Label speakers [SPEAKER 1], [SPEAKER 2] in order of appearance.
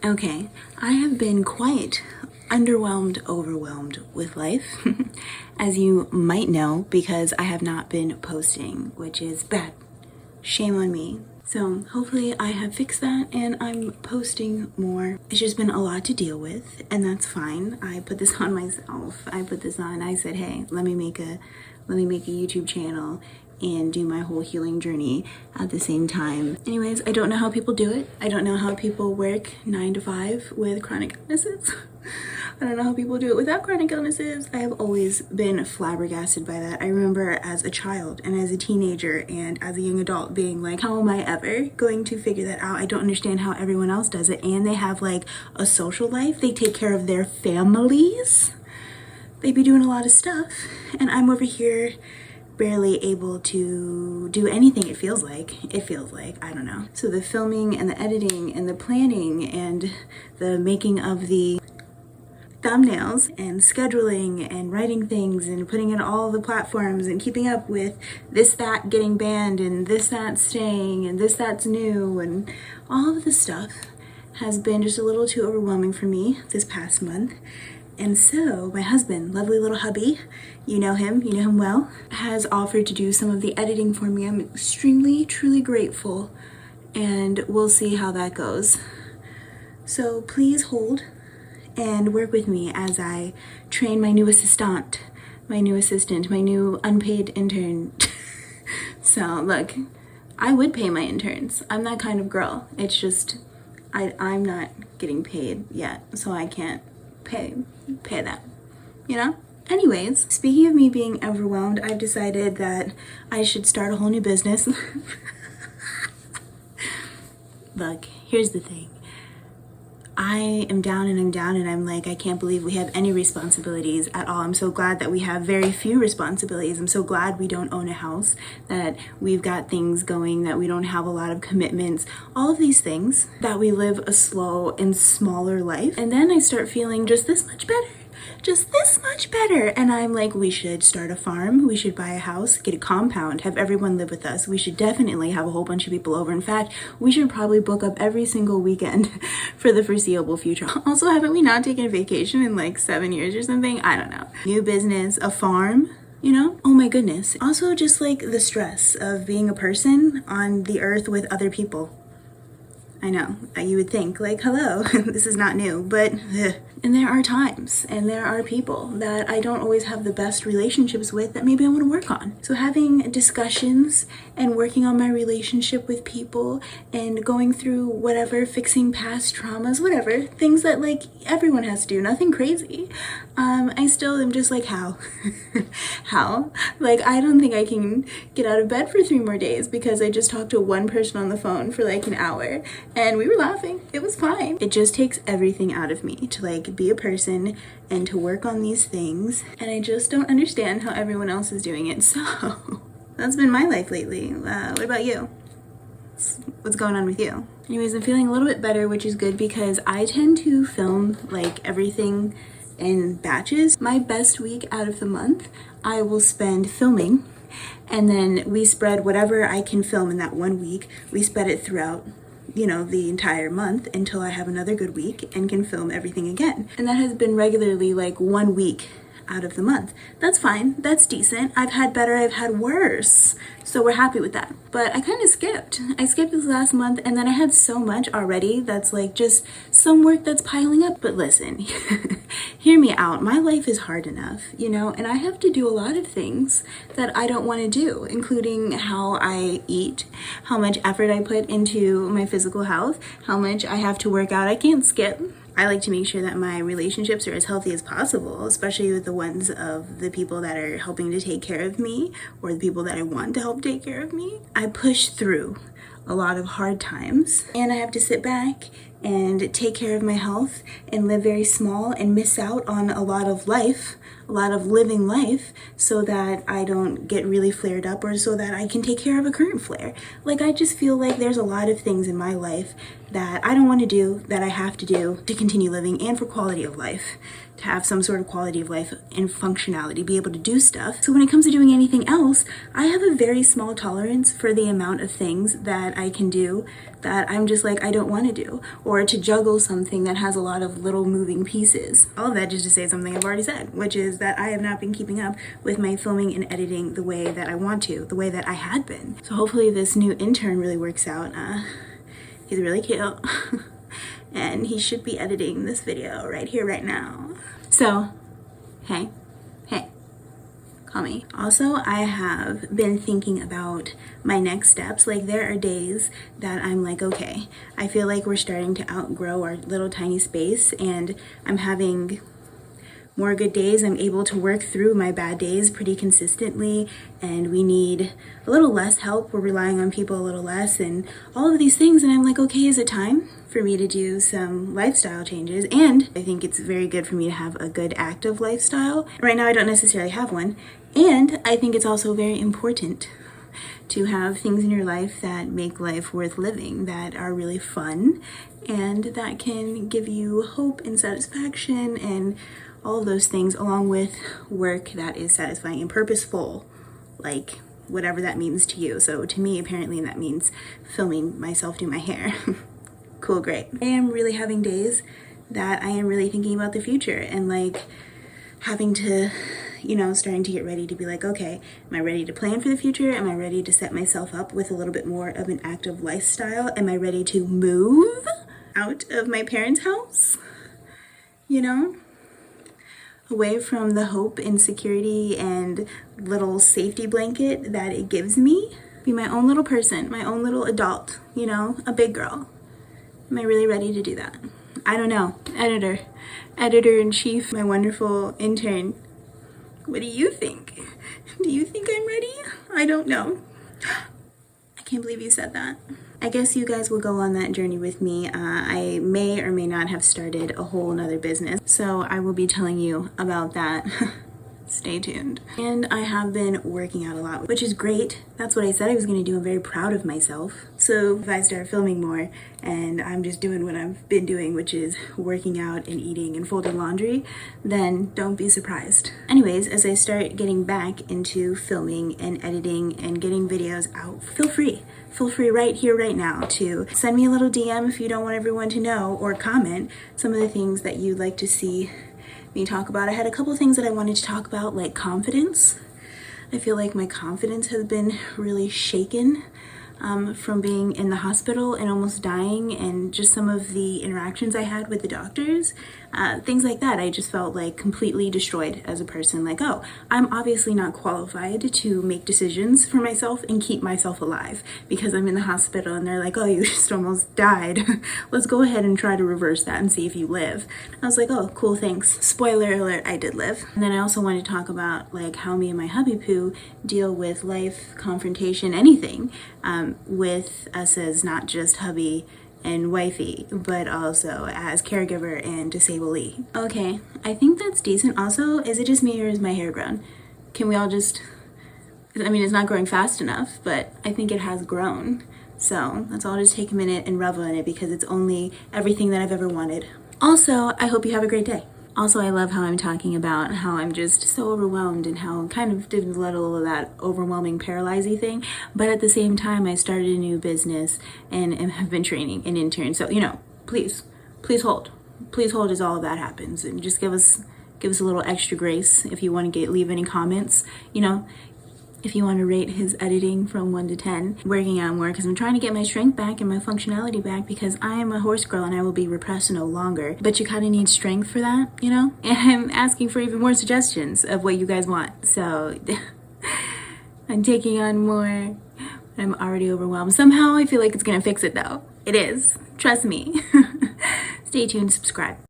[SPEAKER 1] Okay, I have been quite overwhelmed with life, as you might know, because I have not been posting, which is bad. Shame on me. So hopefully I have fixed that and I'm posting more. It's just been a lot to deal with, and that's fine. I put this on myself. I said, hey, let me make a YouTube channel and do my whole healing journey at the same time. Anyways, I don't know how people do it. I don't know how people work 9 to 5 with chronic illnesses. I don't know how people do it without chronic illnesses. I have always been flabbergasted by that. I remember as a child and as a teenager and as a young adult being like, how am I ever going to figure that out? I don't understand how everyone else does it. And they have like a social life. They take care of their families. They be doing a lot of stuff. And I'm over here barely able to do anything. It feels like, I don't know. So the filming and the editing and the planning and the making of the thumbnails and scheduling and writing things and putting in all the platforms and keeping up with this, that getting banned and this, that staying and this, that's new, and all of the stuff has been just a little too overwhelming for me this past month. And so my husband, lovely little hubby, you know him well, has offered to do some of the editing for me. I'm extremely, truly grateful, and we'll see how that goes. So please hold and work with me as I train my new assistant, my new unpaid intern. So look, I would pay my interns. I'm that kind of girl. It's just, I'm not getting paid yet, so I can't pay that, you know? Anyways, speaking of me being overwhelmed, I've decided that I should start a whole new business. Look, here's the thing. I am down and I'm like, I can't believe we have any responsibilities at all. I'm so glad that we have very few responsibilities. I'm so glad we don't own a house, that we've got things going, that we don't have a lot of commitments, all of these things, that we live a slow and smaller life. And then I start feeling just this much better. And I'm like, we should start a farm. We should buy a house, get a compound, have everyone live with us. We should definitely have a whole bunch of people over. In fact, we should probably book up every single weekend for the foreseeable future. Also, haven't we not taken a vacation in like 7 years or something? I don't know. New business, a farm, you know? Oh my goodness. Also, just like the stress of being a person on the earth with other people. I know, you would think like, hello, this is not new, but and there are times and there are people that I don't always have the best relationships with that maybe I want to work on. So having discussions and working on my relationship with people and going through whatever, fixing past traumas, whatever, things that like everyone has to do, nothing crazy. I still am just like, how? How? Like, I don't think I can get out of bed for 3 more days because I just talked to one person on the phone for like an hour and we were laughing. It was fine. It just takes everything out of me to like be a person and to work on these things. And I just don't understand how everyone else is doing it. So that's been my life lately. What about you? What's going on with you? Anyways, I'm feeling a little bit better, which is good because I tend to film like everything in batches. My best week out of the month, I will spend filming, and then we spread whatever I can film in that 1 week. We spread it throughout, you know, the entire month until I have another good week and can film everything again. And that has been regularly like 1 week out of the month. That's fine. That's decent. I've had better, I've had worse. So we're happy with that. But I kind of skipped. I skipped this last month and then I had so much already that's like just some work that's piling up. But listen, hear me out. My life is hard enough, you know, and I have to do a lot of things that I don't want to do, including how I eat, how much effort I put into my physical health, how much I have to work out. I can't skip. I like to make sure that my relationships are as healthy as possible, especially with the ones of the people that are helping to take care of me or the people that I want to help take care of me. I push through a lot of hard times and I have to sit back and take care of my health and live very small and miss out on a lot of life, a lot of living life, so that I don't get really flared up or so that I can take care of a current flare. Like, I just feel like there's a lot of things in my life that I don't want to do, that I have to do to continue living and for quality of life, to have some sort of quality of life and functionality, be able to do stuff. So when it comes to doing anything else, I have a very small tolerance for the amount of things that I can do that I'm just like, I don't want to do, or to juggle something that has a lot of little moving pieces. All of that just to say something I've already said, which is that I have not been keeping up with my filming and editing the way that I want to, the way that I had been. So hopefully this new intern really works out. He's really cute. And he should be editing this video right here, right now. So, hey, call me. Also, I have been thinking about my next steps. Like, there are days that I'm like, okay, I feel like we're starting to outgrow our little tiny space, and I'm having more good days. I'm able to work through my bad days pretty consistently, and we need a little less help. We're relying on people a little less and all of these things. And I'm like, okay, is it time for me to do some lifestyle changes? And I think it's very good for me to have a good active lifestyle. Right now I don't necessarily have one. And I think it's also very important to have things in your life that make life worth living, that are really fun, and that can give you hope and satisfaction and all of those things, along with work that is satisfying and purposeful, like whatever that means to you. So to me, apparently that means filming myself do my hair. Cool, great. I am really having days that I am really thinking about the future, and like having to, you know, starting to get ready to be like, okay, am I ready to plan for the future? Am I ready to set myself up with a little bit more of an active lifestyle? Am I ready to move out of my parents' house? You know? Away from the hope and security and little safety blanket that it gives me. Be my own little person, my own little adult, you know, a big girl. Am I really ready to do that? I don't know. Editor-in-chief, my wonderful intern. What do you think? Do you think I'm ready? I don't know. I can't believe you said that. I guess you guys will go on that journey with me. I may or may not have started a whole nother business, so I will be telling you about that. Stay tuned. And I have been working out a lot, which is great. That's what I said I was gonna do. I'm very proud of myself. So if I start filming more and I'm just doing what I've been doing, which is working out and eating and folding laundry, then don't be surprised. Anyways, as I start getting back into filming and editing and getting videos out, feel free right here, right now, to send me a little DM if you don't want everyone to know, or comment some of the things that you'd like to see me talk about. I had a couple of things that I wanted to talk about, like confidence. I feel like my confidence has been really shaken from being in the hospital and almost dying, and just some of the interactions I had with the doctors, things like that. I just felt like completely destroyed as a person. Like, oh, I'm obviously not qualified to make decisions for myself and keep myself alive because I'm in the hospital, and they're like, oh, you just almost died. Let's go ahead and try to reverse that and see if you live. I was like, oh, cool, thanks. Spoiler alert, I did live. And then I also wanted to talk about like how me and my hubby Poo deal with life, confrontation, anything, with us as not just hubby and wifey, but also as caregiver and disablee. Okay, I think that's decent. Also, is it just me or is my hair grown? Can we all just, I mean, it's not growing fast enough, but I think it has grown. So let's all just take a minute and revel in it, because it's only everything that I've ever wanted. Also, I hope you have a great day. Also, I love how I'm talking about how I'm just so overwhelmed and how kind of did a little of that overwhelming paralyzing thing. But at the same time, I started a new business and have been training an intern. So, you know, please hold. Please hold as all of that happens, and just give us a little extra grace. If you want to leave any comments, you know, if you want to rate his editing from 1 to 10, working out more, because I'm trying to get my strength back and my functionality back, because I am a horse girl and I will be repressed no longer. But you kind of need strength for that, you know? And I'm asking for even more suggestions of what you guys want. So I'm taking on more. I'm already overwhelmed. Somehow I feel like it's going to fix it though. It is. Trust me. Stay tuned, subscribe.